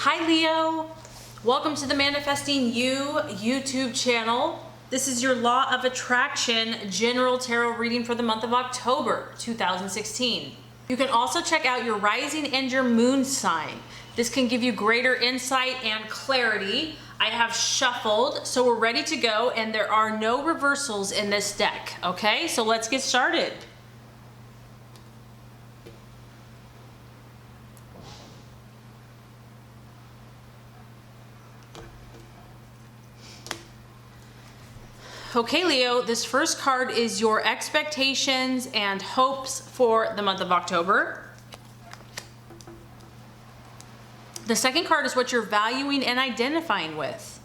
Hi Leo, welcome to the Manifesting You YouTube channel. This is your Law of Attraction General Tarot reading for the month of October 2016. You can also check out your rising and your moon sign. This can give you greater insight and clarity. I have shuffled, so we're ready to go, and there are no reversals in this deck. Okay, so let's get started. Okay, Leo, this first card is your expectations and hopes for the month of October. The second card is what you're valuing and identifying with.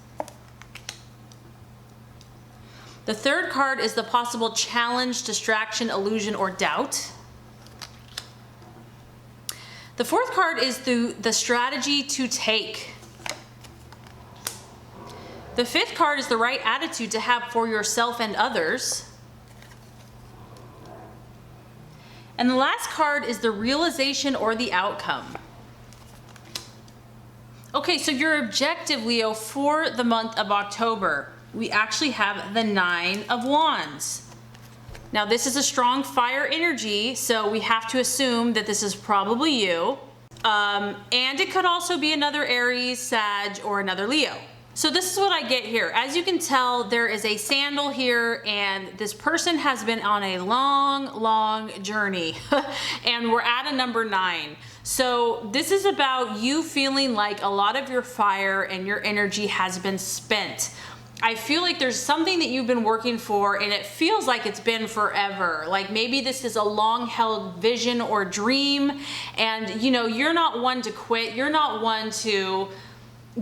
The third card is the possible challenge, distraction, illusion, or doubt. The fourth card is the strategy to take. The fifth card is the right attitude to have for yourself and others. And the last card is the realization or the outcome. Okay, so your objective, Leo, for the month of October, we actually have the Nine of Wands. Now, this is a strong fire energy, so we have to assume that this is probably you. And it could also be another Aries, Sag, or another Leo. So this is what I get here. As you can tell, there is a sandal here, and this person has been on a long journey and we're at a number 9. So this is about you feeling like a lot of your fire and your energy has been spent. I feel like there's something that you've been working for and it feels like it's been forever. Like maybe this is a long held vision or dream, and you know, you're not one to quit. You're not one to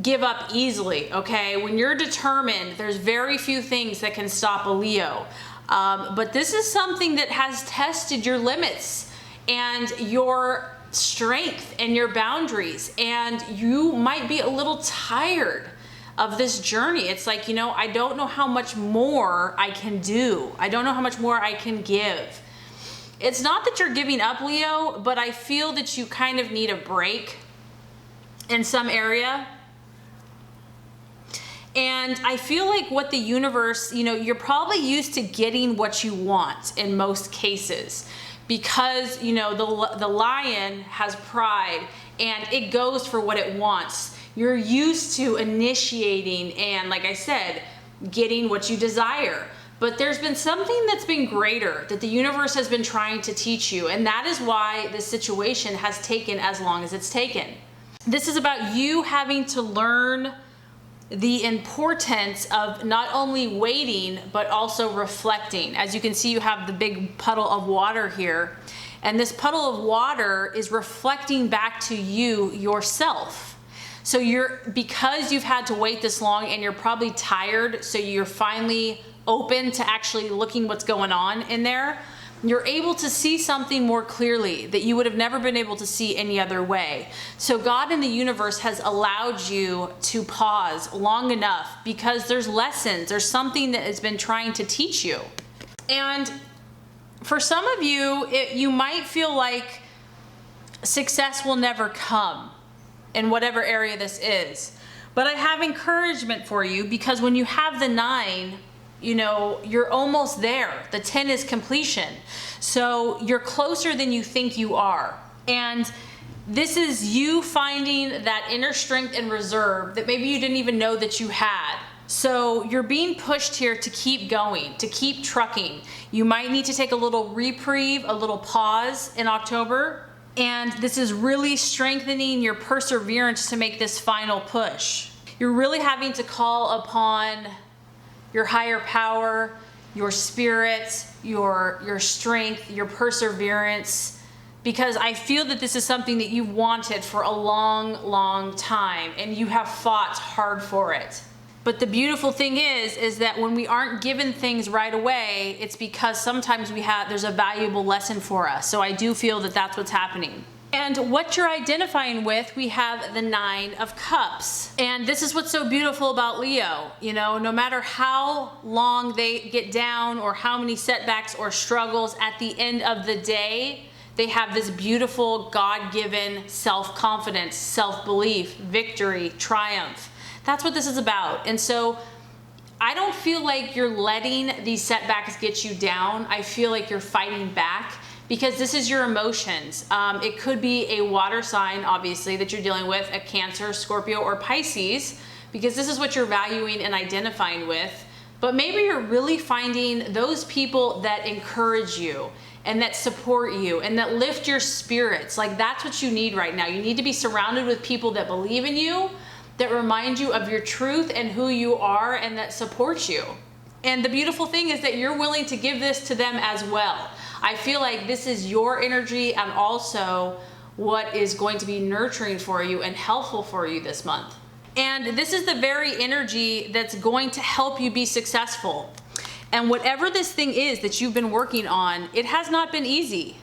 give up easily, okay? When you're determined, there's very few things that can stop a Leo. But this is something that has tested your limits and your strength and your boundaries, and you might be a little tired of this journey. It's like, you know, I don't know how much more I can do. I don't know how much more I can give. It's not that you're giving up, Leo, but I feel that you kind of need a break in some area. And I feel like what the universe, you know, you're probably used to getting what you want in most cases because, you know, the lion has pride and it goes for what it wants. You're used to initiating and, like I said, getting what you desire. But there's been something that's been greater that the universe has been trying to teach you. And that is why this situation has taken as long as it's taken. This is about you having to learn the importance of not only waiting, but also reflecting. As you can see, you have the big puddle of water here. And this puddle of water is reflecting back to you yourself. So because you've had to wait this long and you're probably tired, so you're finally open to actually looking what's going on in there, you're able to see something more clearly that you would have never been able to see any other way. So God in the universe has allowed you to pause long enough because there's lessons, there's something that has been trying to teach you. And for some of you, you might feel like success will never come in whatever area this is. But I have encouragement for you because when you have the 9, you know, you're almost there. The 10 is completion. So you're closer than you think you are. And this is you finding that inner strength and reserve that maybe you didn't even know that you had. So you're being pushed here to keep going, to keep trucking. You might need to take a little reprieve, a little pause in October. And this is really strengthening your perseverance to make this final push. You're really having to call upon your higher power, your spirit, your strength, your perseverance, because I feel that this is something that you've wanted for a long time and you have fought hard for it. But the beautiful thing is that when we aren't given things right away, it's because sometimes there's a valuable lesson for us. So I do feel that that's what's happening. And what you're identifying with, we have the 9 of Cups. And this is what's so beautiful about Leo. You know, no matter how long they get down or how many setbacks or struggles, at the end of the day, They have this beautiful God-given self-confidence, self-belief, victory, triumph. That's what this is about. And so I don't feel like you're letting these setbacks get you down. I feel like you're fighting back because this is your emotions. It could be a water sign, obviously, that you're dealing with, a Cancer, Scorpio, or Pisces, because this is what you're valuing and identifying with. But maybe you're really finding those people that encourage you and that support you and that lift your spirits. Like, that's what you need right now. You need to be surrounded with people that believe in you, that remind you of your truth and who you are, and that support you. And the beautiful thing is that you're willing to give this to them as well. I feel like this is your energy and also what is going to be nurturing for you and helpful for you this month. And this is the very energy that's going to help you be successful. And whatever this thing is that you've been working on, it has not been easy.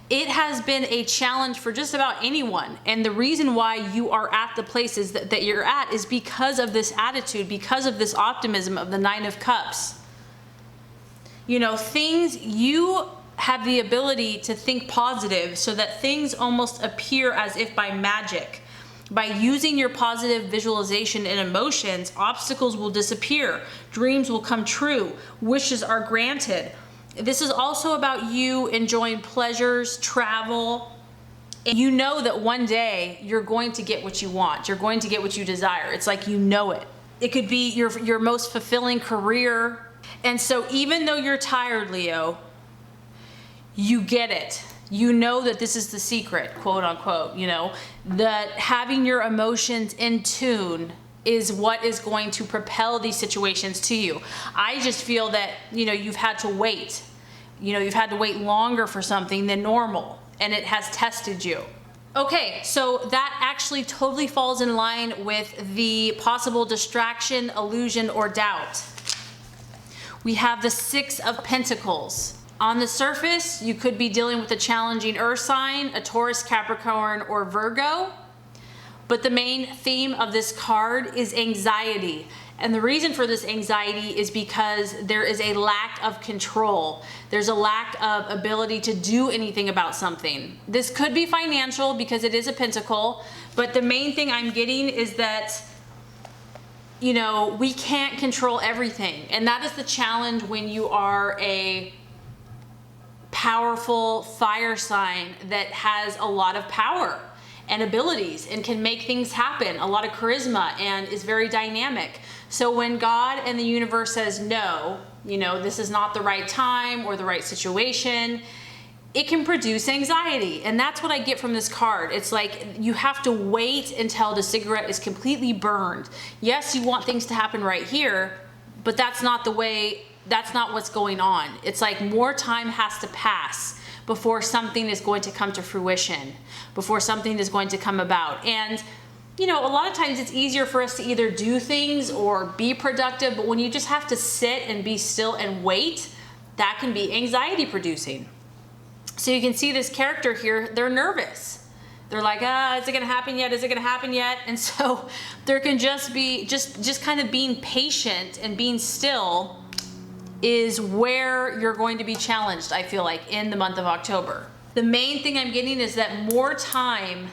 It has been a challenge for just about anyone. And the reason why you are at the places that you're at is because of this attitude, because of this optimism of the Nine of Cups. You know, you have the ability to think positive so that things almost appear as if by magic. By using your positive visualization and emotions, obstacles will disappear, dreams will come true, wishes are granted. This is also about you enjoying pleasures, travel, and you know that one day you're going to get what you want. You're going to get what you desire. It's like you know it. It could be your most fulfilling career. And so even though you're tired, Leo, you get it. You know that this is the secret, quote unquote, you know, that having your emotions in tune is what is going to propel these situations to you. I just feel that, you know, you've had to wait. You know, you've had to wait longer for something than normal, and it has tested you. Okay, so that actually totally falls in line with the possible distraction, illusion, or doubt. We have the Six of Pentacles. On the surface, you could be dealing with a challenging earth sign, a Taurus, Capricorn, or Virgo. But the main theme of this card is anxiety. And the reason for this anxiety is because there is a lack of control. There's a lack of ability to do anything about something. This could be financial because it is a pentacle, but the main thing I'm getting is that, you know, we can't control everything. And that is the challenge when you are a powerful fire sign that has a lot of power and abilities and can make things happen, a lot of charisma, and is very dynamic. So when God and the universe says no, you know, this is not the right time or the right situation, it can produce anxiety. And that's what I get from this card. It's like you have to wait until the cigarette is completely burned. Yes, you want things to happen right here, but that's not the way. That's not what's going on. It's like more time has to pass before something is going to come to fruition, before something is going to come about. And, you know, a lot of times it's easier for us to either do things or be productive, but when you just have to sit and be still and wait, that can be anxiety producing. So you can see this character here, they're nervous. They're like, is it gonna happen yet? Is it gonna happen yet? And so there can just be, just kind of being patient and being still is where you're going to be challenged, I feel like, in the month of October. The main thing I'm getting is that more time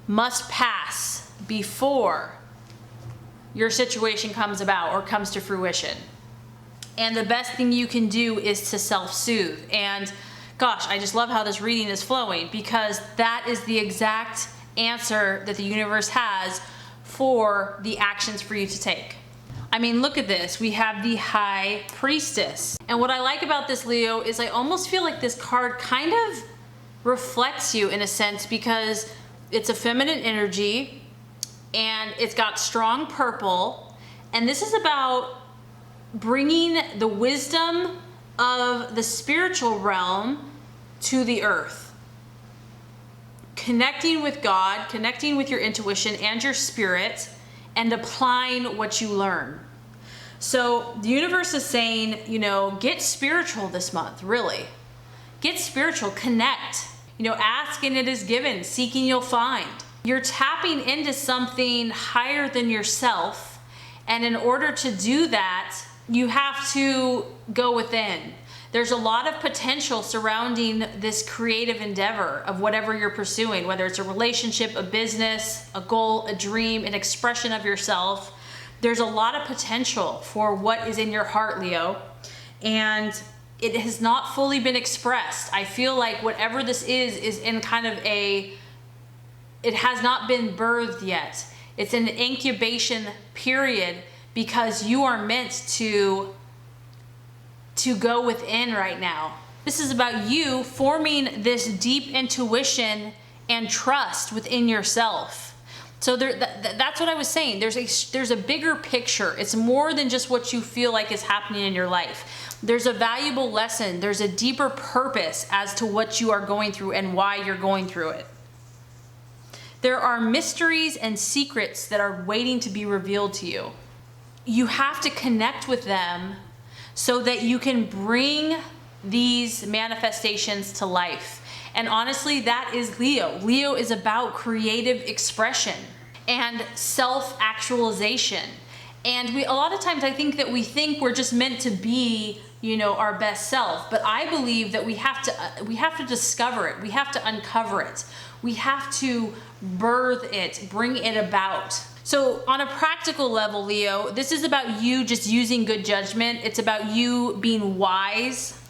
must pass before your situation comes about or comes to fruition. And the best thing you can do is to self-soothe. And gosh, I just love how this reading is flowing, because that is the exact answer that the universe has for the actions for you to take. I mean, look at this. We have the High Priestess. And what I like about this, Leo, is I almost feel like this card kind of reflects you in a sense, because it's a feminine energy and it's got strong purple. And this is about bringing the wisdom of the spiritual realm to the earth. Connecting with God, connecting with your intuition and your spirit, and applying what you learn. So the universe is saying, you know, get spiritual this month, really. Get spiritual, connect. You know, ask and it is given, seeking you'll find. You're tapping into something higher than yourself, and in order to do that, you have to go within. There's a lot of potential surrounding this creative endeavor of whatever you're pursuing, whether it's a relationship, a business, a goal, a dream, an expression of yourself. There's a lot of potential for what is in your heart, Leo, and it has not fully been expressed. I feel like whatever this is in kind of it has not been birthed yet. It's an incubation period because you are meant to go within right now. This is about you forming this deep intuition and trust within yourself. So that's what I was saying. There's a bigger picture. It's more than just what you feel like is happening in your life. There's a valuable lesson. There's a deeper purpose as to what you are going through and why you're going through it. There are mysteries and secrets that are waiting to be revealed to you. You have to connect with them so that you can bring these manifestations to life. And honestly, that is Leo. Leo is about creative expression and self-actualization. And a lot of times I think that we think we're just meant to be, our best self. But I believe that we have to discover it. We have to uncover it. We have to birth it, bring it about. So on a practical level, Leo, this is about you just using good judgment. It's about you being wise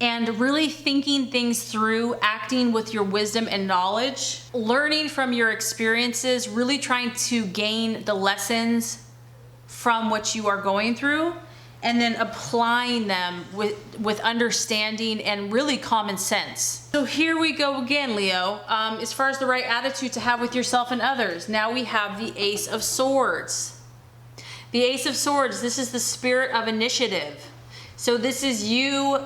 and really thinking things through, acting with your wisdom and knowledge, learning from your experiences, really trying to gain the lessons from what you are going through, and then applying them with understanding and really common sense. So here we go again, Leo. As far as the right attitude to have with yourself and others, now we have the Ace of Swords. The Ace of Swords, this is the spirit of initiative. So this is you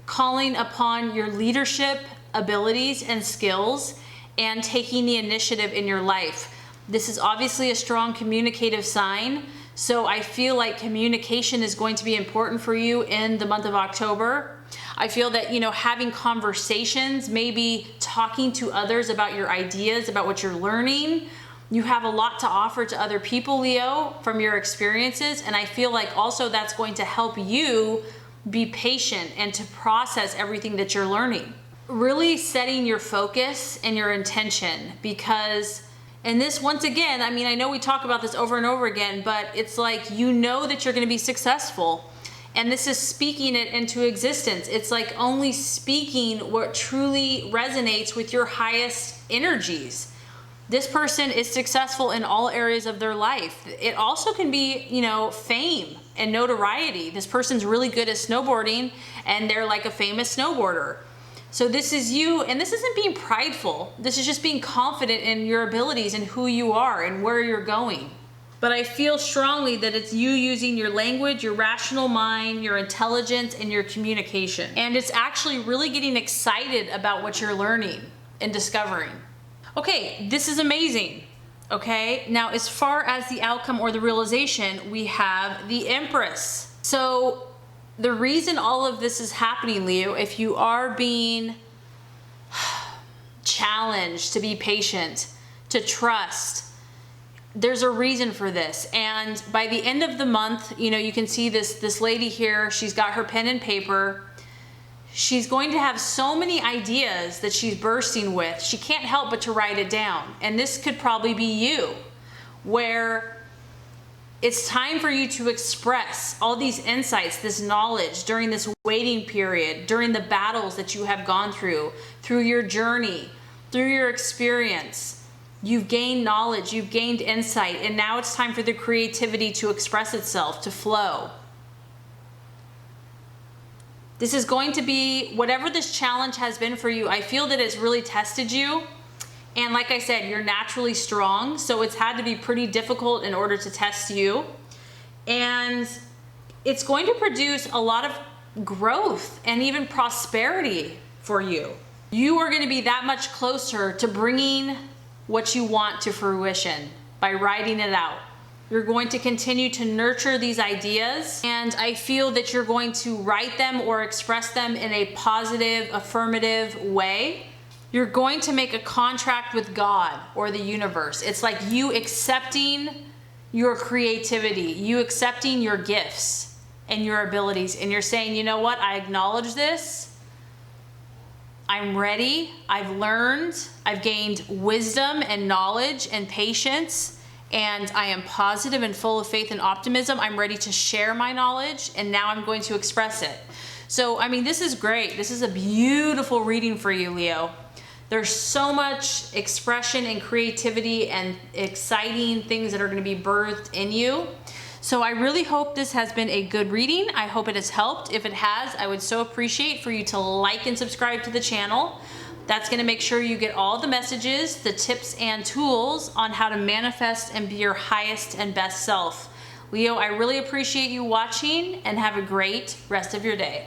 calling upon your leadership abilities and skills and taking the initiative in your life. This is obviously a strong communicative sign. So I feel like communication is going to be important for you in the month of October. I feel that, having conversations, maybe talking to others about your ideas, about what you're learning. You have a lot to offer to other people, Leo, from your experiences. And I feel like also that's going to help you be patient and to process everything that you're learning. Really setting your focus and your intention, because and this, once again, I know we talk about this over and over again, but it's like, that you're going to be successful. And this is speaking it into existence. It's like only speaking what truly resonates with your highest energies. This person is successful in all areas of their life. It also can be, fame and notoriety. This person's really good at snowboarding and they're like a famous snowboarder. So this is you, and this isn't being prideful. This is just being confident in your abilities and who you are and where you're going. But I feel strongly that it's you using your language, your rational mind, your intelligence, and your communication. And it's actually really getting excited about what you're learning and discovering. Okay, this is amazing. Okay, now as far as the outcome or the realization, we have the Empress. So the reason all of this is happening, Leo, if you are being challenged to be patient, to trust, there's a reason for this. And by the end of the month, you can see this lady here, she's got her pen and paper. She's going to have so many ideas that she's bursting with. She can't help but to write it down. And this could probably be you, where it's time for you to express all these insights, this knowledge during this waiting period, during the battles that you have gone through your journey, through your experience. You've gained knowledge, you've gained insight, and now it's time for the creativity to express itself, to flow. This is going to be, whatever this challenge has been for you, I feel that it's really tested you. And like I said, you're naturally strong, so it's had to be pretty difficult in order to test you. And it's going to produce a lot of growth and even prosperity for you. You are going to be that much closer to bringing what you want to fruition by writing it out. You're going to continue to nurture these ideas, and I feel that you're going to write them or express them in a positive, affirmative way. You're going to make a contract with God or the universe. It's like you accepting your creativity, you accepting your gifts, and your abilities. And you're saying, you know what, I acknowledge this. I'm ready. I've learned. I've gained wisdom and knowledge and patience. And I am positive and full of faith and optimism. I'm ready to share my knowledge, and now I'm going to express it. So, I mean, this is great. This is a beautiful reading for you, Leo. There's so much expression and creativity and exciting things that are going to be birthed in you. So I really hope this has been a good reading. I hope it has helped. If it has, I would so appreciate for you to like and subscribe to the channel. That's going to make sure you get all the messages, the tips and tools on how to manifest and be your highest and best self. Leo, I really appreciate you watching, and have a great rest of your day.